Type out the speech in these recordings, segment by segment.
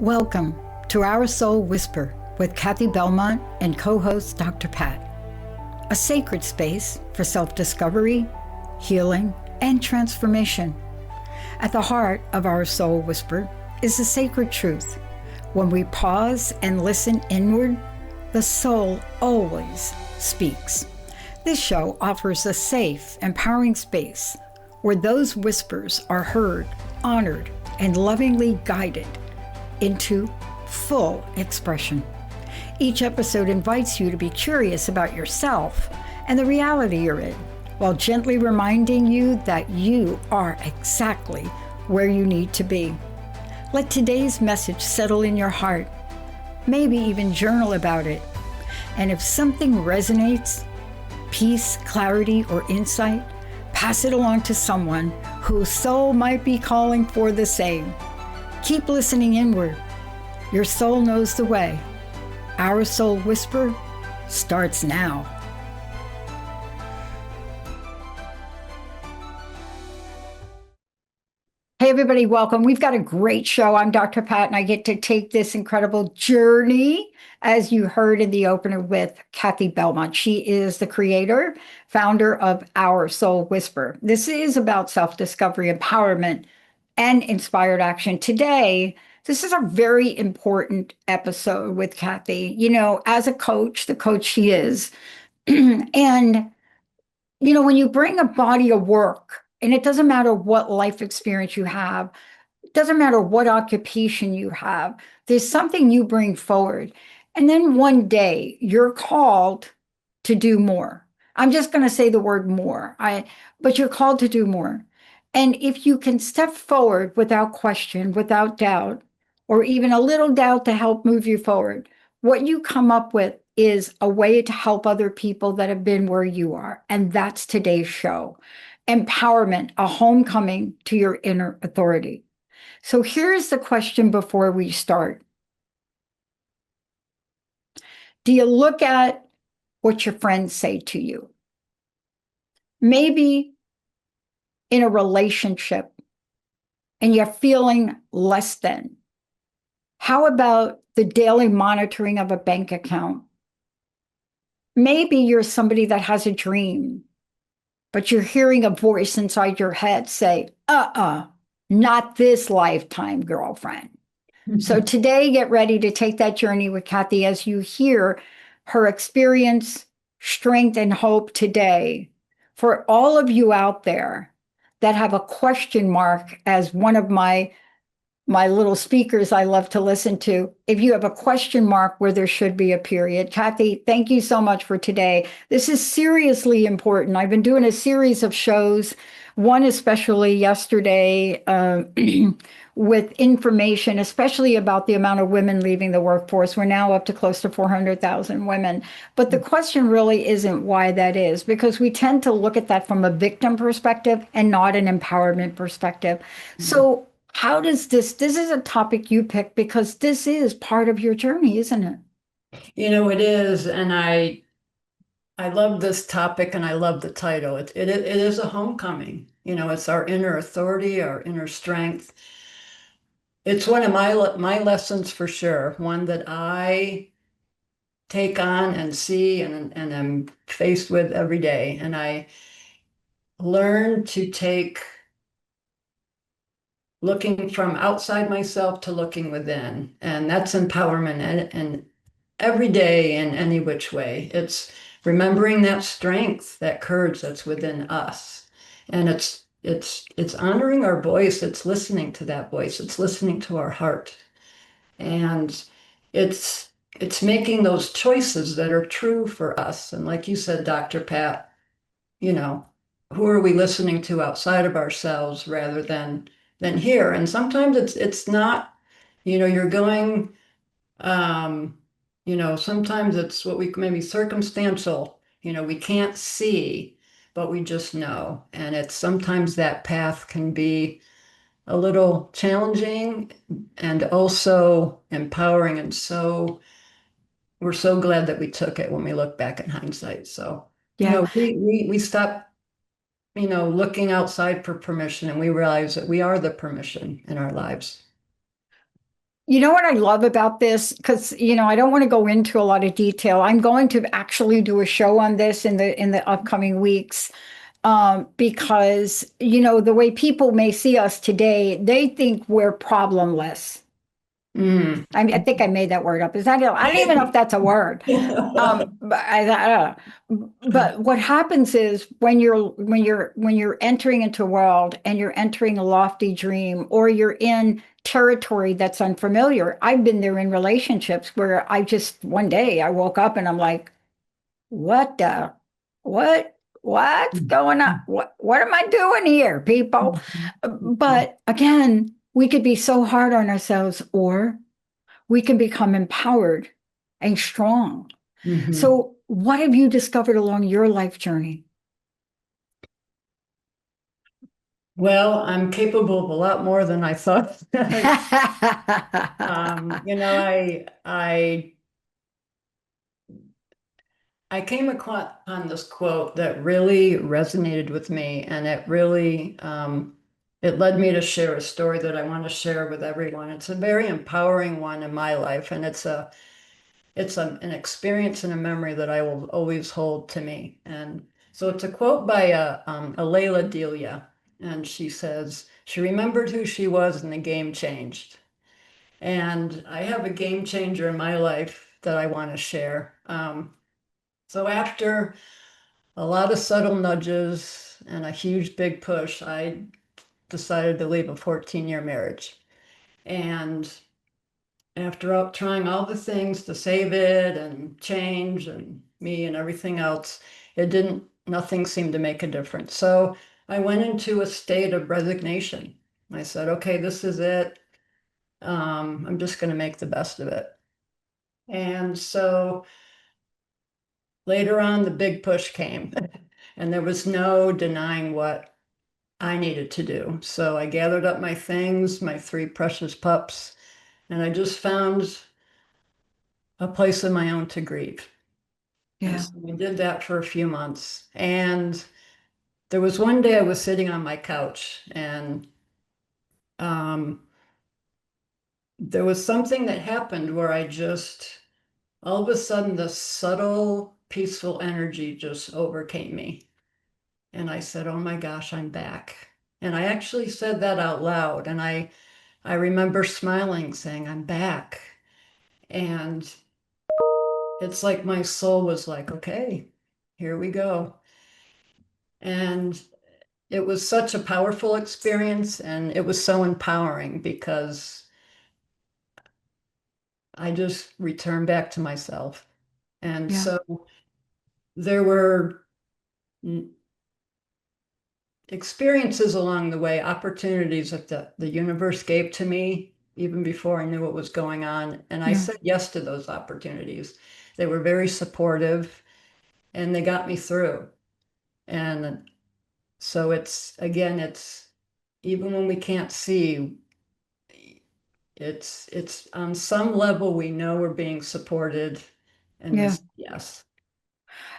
Welcome to Our Soul Whisper with Cathi Belmont and co-host Dr. Pat, a sacred space for self-discovery, healing, and transformation. At the heart of Our Soul Whisper is the sacred truth. When we pause and listen inward, the soul always speaks. This show offers a safe, empowering space where those whispers are heard, honored, and lovingly guided into full expression. Each episode invites you to be curious about yourself and the reality you're in, while gently reminding you that you are exactly where you need to be. Let today's message settle in your heart. Maybe even journal about it. And if something resonates, peace, clarity, or insight, pass it along to someone whose soul might be calling for the same. Keep listening inward. Your soul knows the way. Our Soul Whisper starts now. Hey everybody, welcome. We've got a great show. I'm Dr. Pat and I get to take this incredible journey, as you heard in the opener, with Cathi Belmont. She is the creator, founder of Our Soul Whisper. This is about self-discovery, empowerment, and inspired action. Today, this is a very important episode with Cathi. You know, as a coach, the coach she is, and you know, when you bring a body of work, and it doesn't matter what life experience you have, it doesn't matter what occupation you have, there's something you bring forward. And then one day you're called to do more. I'm just going to say the word more, but you're called to do more. And if you can step forward without question, without doubt, or even a little doubt to help move you forward, what you come up with is a way to help other people that have been where you are. And that's today's show. Empowerment, a homecoming to your inner authority. So here's the question before we start. Do you look at what your friends say to you? Maybe in a relationship and you're feeling less than. How about the daily monitoring of a bank account? Maybe you're somebody that has a dream, but you're hearing a voice inside your head say, not this lifetime, girlfriend. So today, get ready to take that journey with Cathi as you hear her experience, strength, and hope today. For all of you out there that have a question mark, as one of my little speakers I love to listen to, if you have a question mark where there should be a period. Cathi, thank you so much for today. This is seriously important. I've been doing a series of shows, one especially yesterday, with information, especially about the amount of women leaving the workforce. We're now up to close to 400,000 women. But the question really isn't why that is, because we tend to look at that from a victim perspective and not an empowerment perspective. So how does this is a topic you picked because this is part of your journey, isn't it? You know, it is. And I love this topic and I love the title. It is a homecoming. You know, it's our inner authority, our inner strength. It's one of my lessons for sure, one that I take on and see and am faced with every day. And I learn to take looking from outside myself to looking within. And that's empowerment and every day in any which way. It's remembering that strength, that courage that's within us. And it's honoring our voice. It's listening to that voice. It's listening to our heart. And it's making those choices that are true for us. And like you said, Dr. Pat, you know, who are we listening to outside of ourselves rather than here? And sometimes it's not, you know, you're going, you know, sometimes it's what we maybe circumstantial, you know, we can't see, but we just know. And it's sometimes that path can be a little challenging and also empowering. And so we're so glad that we took it when we look back in hindsight. So, you know, we stop, you know, looking outside for permission and we realize that we are the permission in our lives. You know what I love about this? Because, I don't want to go into a lot of detail. I'm going to actually do a show on this in the upcoming weeks. Because, the way people may see us today, they think we're problemless. Mm. I think I made that word up. Is that it? I don't even know if that's a word. But I don't know. But what happens is when you're entering into a world and you're entering a lofty dream, or you're in territory that's unfamiliar. I've been there in relationships where I just one day I woke up and I'm like, what the what's going on? What am I doing here, people? But again, we could be so hard on ourselves, or we can become empowered and strong. Mhm. So, what have you discovered along your life journey? Well, I'm capable of a lot more than I thought. You know, I came upon this quote that really resonated with me, and it really it led me to share a story that I want to share with everyone. It's a very empowering one in my life, and an experience and a memory that I will always hold to me. And so it's a quote by a Layla Delia, and she says she remembered who she was, and the game changed. And I have a game changer in my life that I want to share. So after a lot of subtle nudges and a huge big push, I decided to leave a 14-year marriage. And after trying all the things to save it and change and me and everything else, nothing seemed to make a difference. So I went into a state of resignation. I said, okay, this is it. I'm just going to make the best of it. And so later on, the big push came, and there was no denying what I needed to do. So I gathered up my things, my three precious pups, and I just found a place of my own to grieve. And Yeah, so we did that for a few months. And there was one day I was sitting on my couch, and um, there was something that happened where all of a sudden, the subtle, peaceful energy just overcame me. And I said, oh my gosh, I'm back. And I actually said that out loud. And I remember smiling, saying, I'm back. And it's like my soul was like, okay, here we go. And it was such a powerful experience, and it was so empowering because I just returned back to myself. And yeah, so there were experiences along the way, opportunities that the universe gave to me even before I knew what was going on. And I yeah, said yes to those opportunities. They were very supportive, and they got me through. And so it's even when we can't see, it's on some level we know we're being supported, and we yeah. say yes.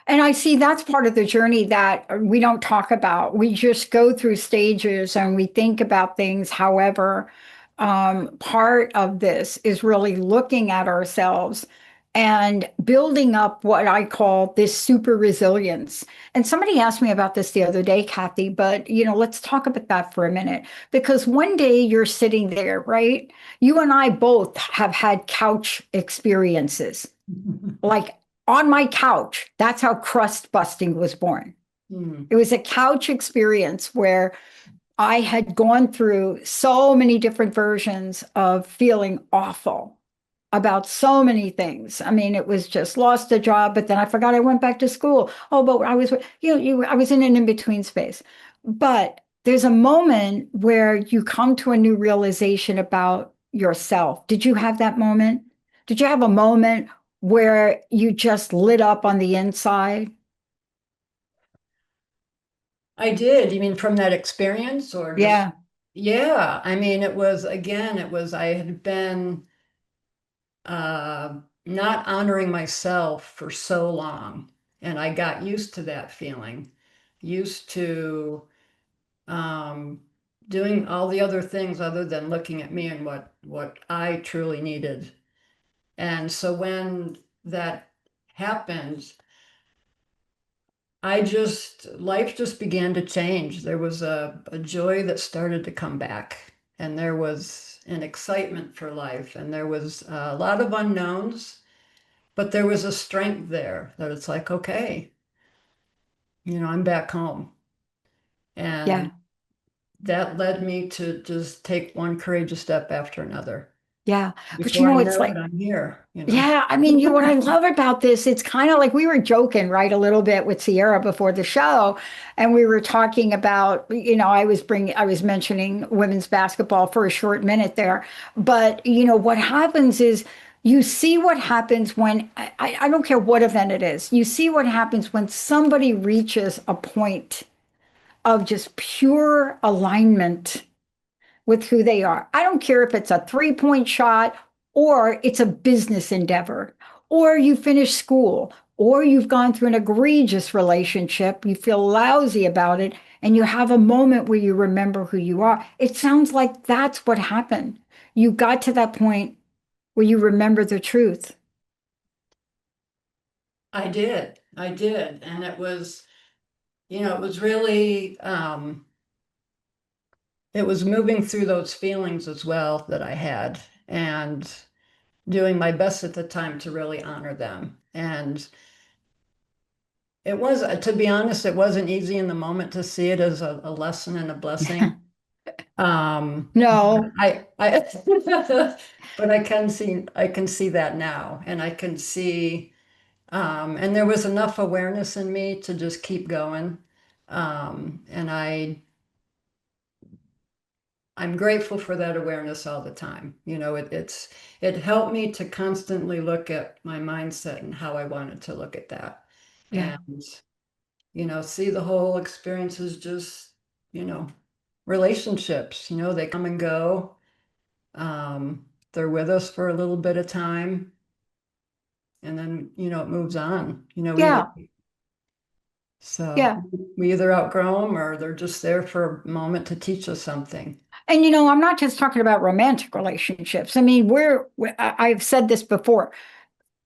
And I see that's part of the journey that we don't talk about. We just go through stages and we think about things. However, part of this is really looking at ourselves and building up what I call this super resilience. And somebody asked me about this the other day, Cathi, but let's talk about that for a minute. Because one day you're sitting there, right? You and I both have had couch experiences, like on my couch. That's how crust busting was born. Hmm. It was a couch experience where I had gone through so many different versions of feeling awful about so many things. I mean, it was just lost a job, but then I forgot I went back to school. Oh, but I was, I was in an in-between space. But there's a moment where you come to a new realization about yourself. Did you have that moment? Did you have a moment where you just lit up on the inside? I did. You mean from that experience or just, Yeah, yeah, I mean, I had been not honoring myself for so long. And I got used to that feeling, used to um, doing all the other things other than looking at me and what I truly needed. And so when that happened, life just began to change. There was a joy that started to come back, and there was an excitement for life, and there was a lot of unknowns, but there was a strength there that it's like, okay, I'm back home. And Yeah. that led me to just take one courageous step after another. Yeah. But Before I it's know it, like, I'm here. yeah, I mean, what I love about this, it's kind of like we were joking, right, a little bit with Sierra before the show, and we were talking about, I was mentioning women's basketball for a short minute there, but what happens is you see what happens when I don't care what event it is, you see what happens when somebody reaches a point of just pure alignment with who they are. I don't care if it's a 3-point shot or it's a business endeavor or you finish school or you've gone through an egregious relationship, you feel lousy about it, and you have a moment where you remember who you are. It sounds like that's what happened. You got to that point where you remember the truth. I did. And it was really, it was moving through those feelings as well that I had and doing my best at the time to really honor them. And it was, to be honest, it wasn't easy in the moment to see it as a lesson and a blessing. No, But I can see that now, and I can see, and there was enough awareness in me to just keep going. And I'm grateful for that awareness all the time. It helped me to constantly look at my mindset and how I wanted to look at that. yeah, And, see the whole experience as just, you know, relationships, they come and go. They're with us for a little bit of time and then, it moves on. yeah, So yeah. we either outgrow them or they're just there for a moment to teach us something. And I'm not just talking about romantic relationships. I mean, I've said this before.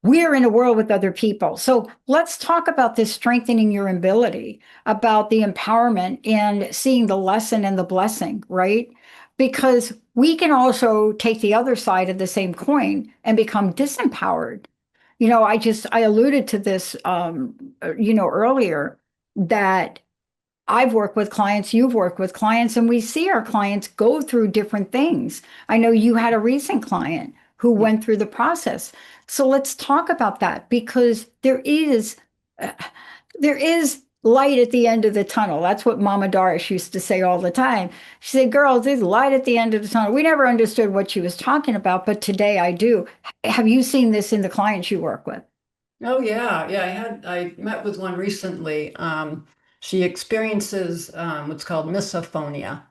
We're in a world with other people. So let's talk about this strengthening your ability, about the empowerment and seeing the lesson and the blessing, right? Because we can also take the other side of the same coin and become disempowered. I alluded to this, earlier that I've worked with clients, you've worked with clients, and we see our clients go through different things. I know you had a recent client who went through the process. So let's talk about that because uh, there is light at the end of the tunnel. That's what Mama Doris used to say all the time. She said, "Girls, there's light at the end of the tunnel." We never understood what she was talking about, but today I do. Have you seen this in the clients you work with? Oh yeah, yeah. I met with one recently. She experiences what's called misophonia,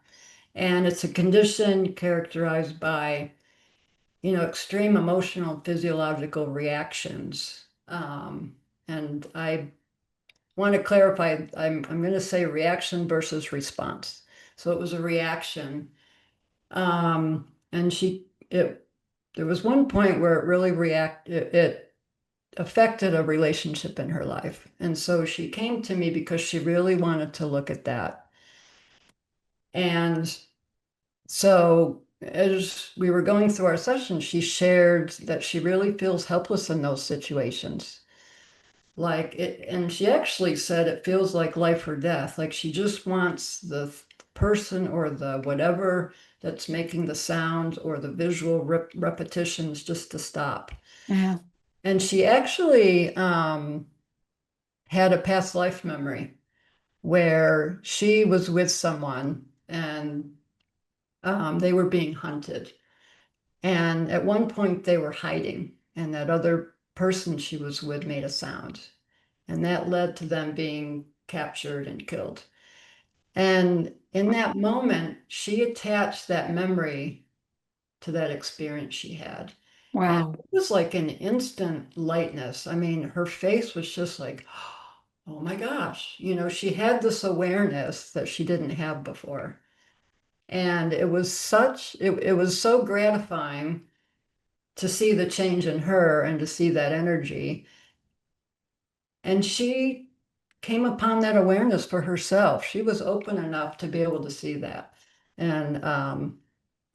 and it's a condition characterized by, extreme emotional and physiological reactions. And I want to clarify, I'm going to say reaction versus response. So it was a reaction. And there was one point where it affected a relationship in her life. And so she came to me because she really wanted to look at that. And so as we were going through our session, she shared that she really feels helpless in those situations. Like it, and she actually said it feels like life or death. Like she just wants the person or the whatever that's making the sound or the visual repetitions just to stop. Yeah. And she actually had a past life memory where she was with someone and they were being hunted. And at one point they were hiding, and that other person she was with made a sound. And that led to them being captured and killed. And in that moment, she attached that memory to that experience she had. And Wow. it was like an instant lightness. I mean, her face was just like, oh my gosh, she had this awareness that she didn't have before. And it was so gratifying to see the change in her and to see that energy. And she came upon that awareness for herself. She was open enough to be able to see that. And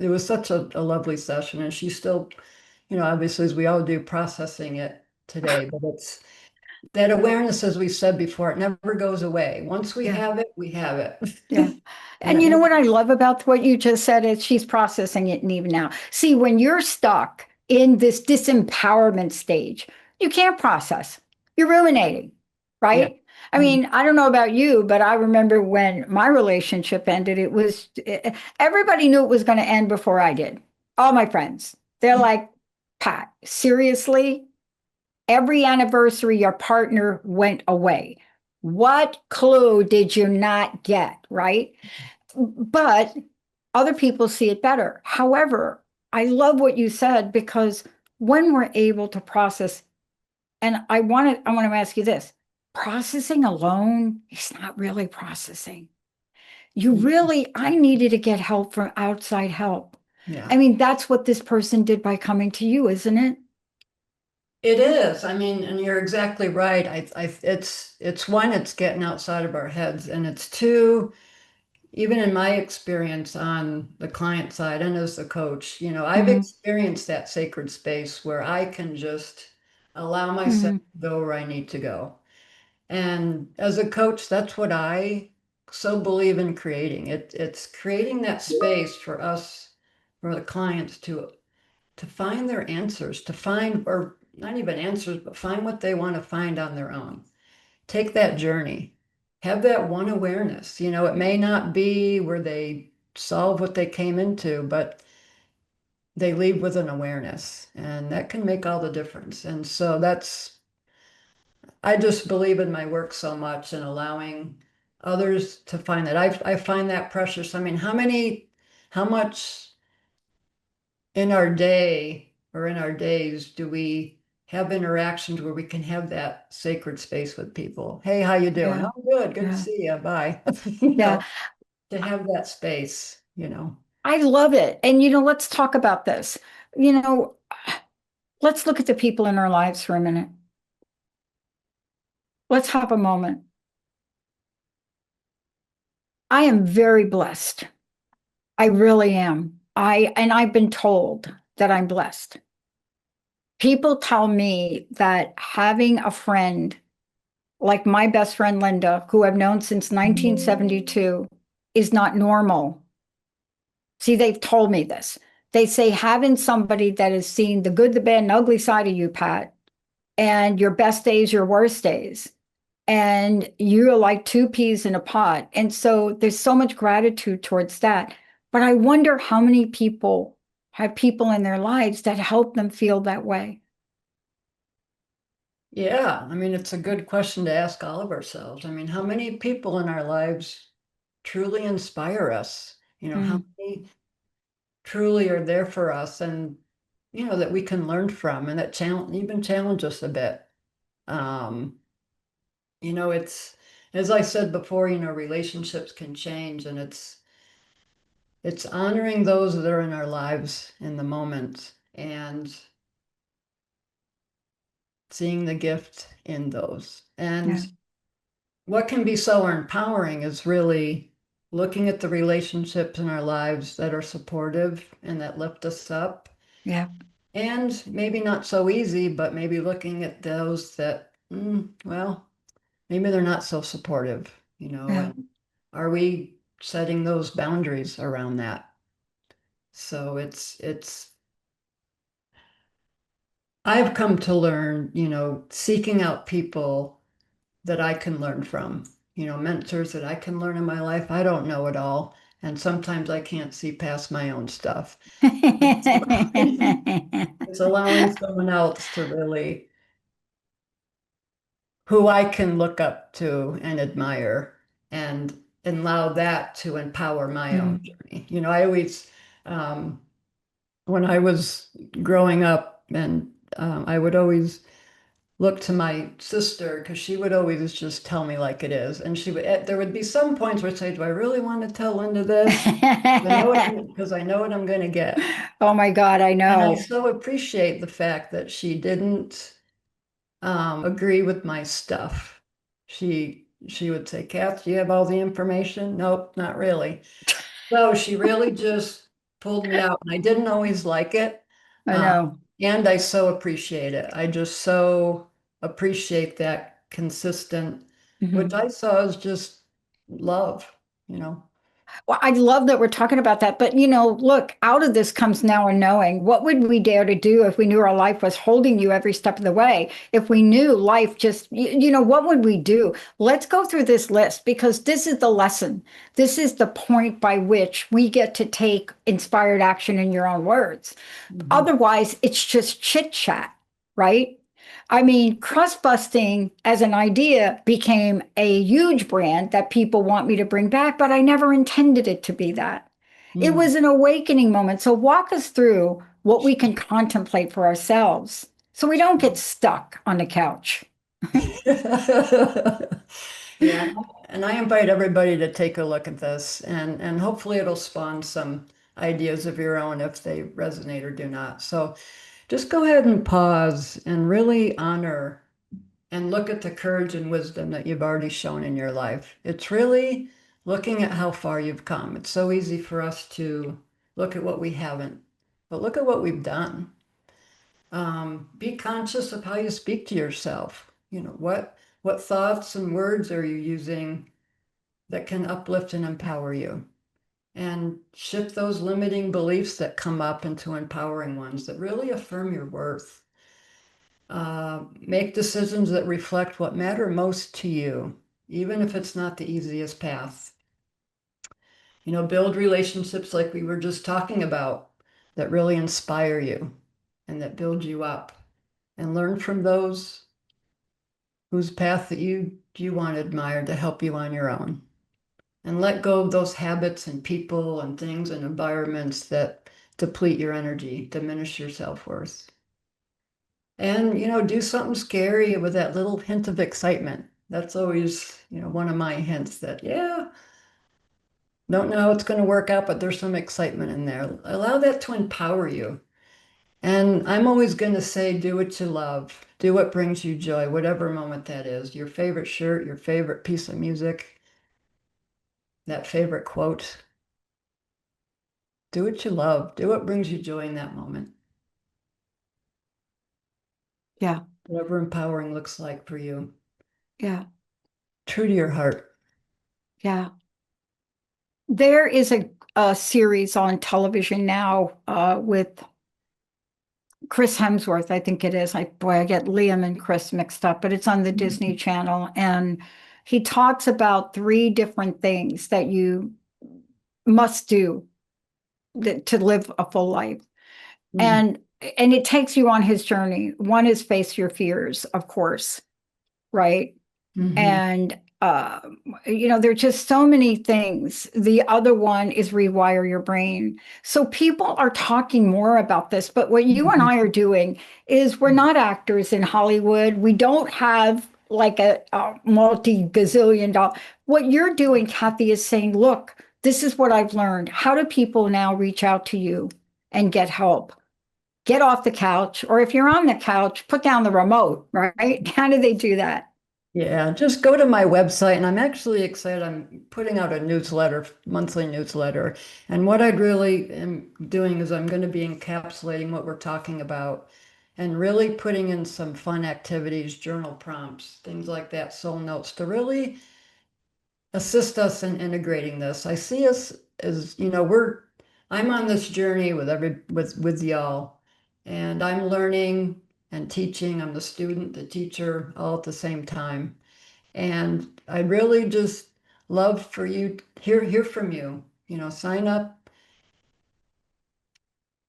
it was such a lovely session. And she's still, obviously, as we all do, processing it today. But it's that awareness, as we said before, it never goes away. Once we Yeah. have it, we have it. Yeah. And And you know what I love about what you just said is she's processing it and even now. See, when you're stuck in this disempowerment stage, you can't process. You're ruminating, yeah. right? I mean, I don't know about you, but I remember when my relationship ended, everybody knew it was going to end before I did. All my friends. They're like, Pat, seriously? Every anniversary, your partner went away. What clue did you not get, right? But other people see it better. However, I love what you said because when we're able to process, and I want to ask you this, processing alone is not really processing. I needed to get help from outside help. Yeah. I mean, that's what this person did by coming to you, isn't it? It is. I mean, and you're exactly right. It's one, it's getting outside of our heads, and it's two, even in my experience on the client side and as the coach, I've Hmm. experienced that sacred space where I can just allow myself Hmm. to go where I need to go. And as a coach, that's what I so believe in creating. It's creating that space for us, for the clients to find their answers, to find, or not even answers, but find what they want to find on their own. Take that journey. Have that one awareness. It may not be where they solve what they came into, but they leave with an awareness, and that can make all the difference. And so I just believe in my work so much and allowing others to find that. I find that precious. I mean, how much in our day or in our days do we have interactions where we can have that sacred space with people? Hey, how you doing? Yeah. Oh, good. Good to Yeah. see you. Bye. You Yeah. know, to have that space. I love it. And, let's talk about this. You know, let's look at the people in our lives for a minute. Let's have a moment. I am very blessed. I really am. I've been told that I'm blessed. People tell me that having a friend like my best friend Linda, who I've known since 1972, is not normal. See, they've told me this. They say having somebody that has seen the good, the bad, and ugly side of you, Pat, and your best days, your worst days, and you're like two peas in a pod. And so there's so much gratitude towards that. But I wonder how many people have people in their lives that help them feel that way. Yeah, I mean, it's a good question to ask all of ourselves. I mean, how many people in our lives truly inspire us? How Mm, many truly are there for us and, that we can learn from and that challenge us a bit. Um, it's, as I said before, relationships can change, and it's honoring those that are in our lives in the moment and seeing the gift in those. yeah, And what can be so empowering is really looking at the relationships in our lives that are supportive and that lift us up. yeah, And maybe not so easy, but maybe looking at those that, well, maybe they're not so supportive, yeah, and are we setting those boundaries around that? So I've come to learn, seeking out people that I can learn from, mentors that I can learn in my life. I don't know it all. And sometimes I can't see past my own stuff. It's allowing, it's allowing someone else to really, who I can look up to and admire and allow that to empower my own Mm, journey. I always, um, when I was growing up, and I would always look to my sister because she would always just tell me like it is. And there would be some points where I'd say, do I really want to tell Linda this? Because I know what I'm going to get. Oh my God, I And I know. so appreciate the fact that she didn't agree with my stuff. She would say, Kath, do you have all the information? Nope, not really. So she really just pulled me out, and I didn't always like it. I Um, know. and I so appreciate it. I just so appreciate that consistent, which Mhm. I saw as just love, you know. Well, I love that we're talking about that. But, look, out of this comes now a knowing. What would we dare to do if we knew our life was holding you every step of the way? If we knew life just, what would we do? Let's go through this list because this is the lesson. This is the point by which we get to take inspired action in your own words. Mhm. Otherwise, it's just chit chat, right? I mean, crust busting as an idea became a huge brand that people want me to bring back, but I never intended it to be that. It Mm. was an awakening moment. So, walk us through what we can contemplate for ourselves so we don't get stuck on the couch. Yeah, and I invite everybody to take a look at this and hopefully it'll spawn some ideas of your own if they resonate or do not. So just go ahead and pause and really honor and look at the courage and wisdom that you've already shown in your life. It's really looking at how far you've come. It's so easy for us to look at what we haven't, but look at what we've done. Be conscious of how you speak to yourself. What thoughts and words are you using that can uplift and empower you? And shift those limiting beliefs that come up into empowering ones that really affirm your worth. Make decisions that reflect what matter most to you, even if it's not the easiest path. Build relationships like we were just talking about that really inspire you and that build you up, and learn from those whose path that you want to admire to help you on your own. And let go of those habits and people and things and environments that deplete your energy, diminish your self-worth. And, do something scary with that little hint of excitement. That's always, one of my hints that, yeah, don't know how it's going to work out, but there's some excitement in there. Allow that to empower you. And I'm always going to say, do what you love, do what brings you joy, whatever moment that is. Your favorite shirt, your favorite piece of music, that favorite quote. Do what you love, do what brings you joy in that moment, Yeah, whatever empowering looks like for you. yeah, True to your heart. yeah. There is a series on television now with Chris Hemsworth, I think it is. I get Liam and Chris mixed up, but it's on the Disney Channel. And he talks about three different things that you must do to live a full life. Mhm. And and it takes you on his journey. One is face your fears, of course, right? Mhm. And there's just so many things. The other one is rewire your brain. So people are talking more about this, but what you and Mhm. I are doing is we're not actors in Hollywood. We don't have like a multi-gazillion dollar. What you're doing, Cathi, is saying, look, this is what I've learned. How do people now reach out to you and get help? Get off the couch, or if you're on the couch, put down the remote, right? How do they do that? Yeah, just go to my website, and I'm actually excited. I'm putting out a newsletter, monthly newsletter. And what I really am doing is I'm going to be encapsulating what we're talking about and really putting in some fun activities, journal prompts, things like that, soul notes to really assist us in integrating this. I see us as, I'm on this journey with y'all, and I'm learning and teaching. I'm the student, the teacher, all at the same time. And I'd really just love for you to hear from you. Sign up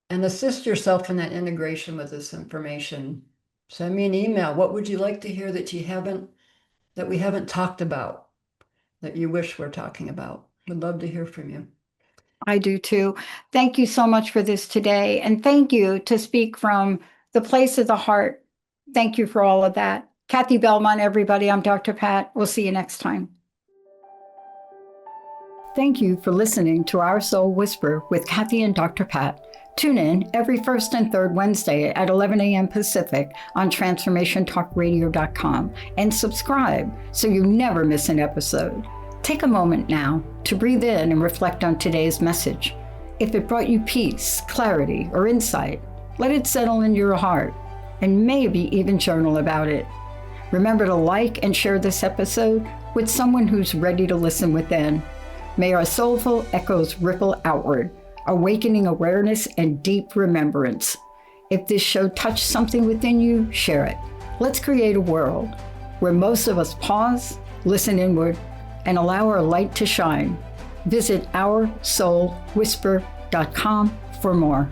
and assist yourself in that integration with this information. Send me an email. What would you like to hear that we haven't talked about, that you wish we're talking about? Would love to hear from you. I do too. Thank you so much for this today. And thank you to speak from the place of the heart Thank you for all of that. Cathi Belmont, everybody. I'm Dr. Pat. We'll see you next time. Thank you for listening to Our Soul Whisper with Cathi and Dr. Pat. Tune in every first and third Wednesday at 11 a.m. Pacific on transformationtalkradio.com and subscribe so you never miss an episode. Take a moment now to breathe in and reflect on today's message. If it brought you peace, clarity, or insight, let it settle in your heart and maybe even journal about it. Remember to like and share this episode with someone who's ready to listen within. May our soulful echoes ripple outward, awakening awareness and deep remembrance. If this show touched something within you, share it. Let's create a world where most of us pause, listen inward, and allow our light to shine. Visit OurSoulWhisper.com for more.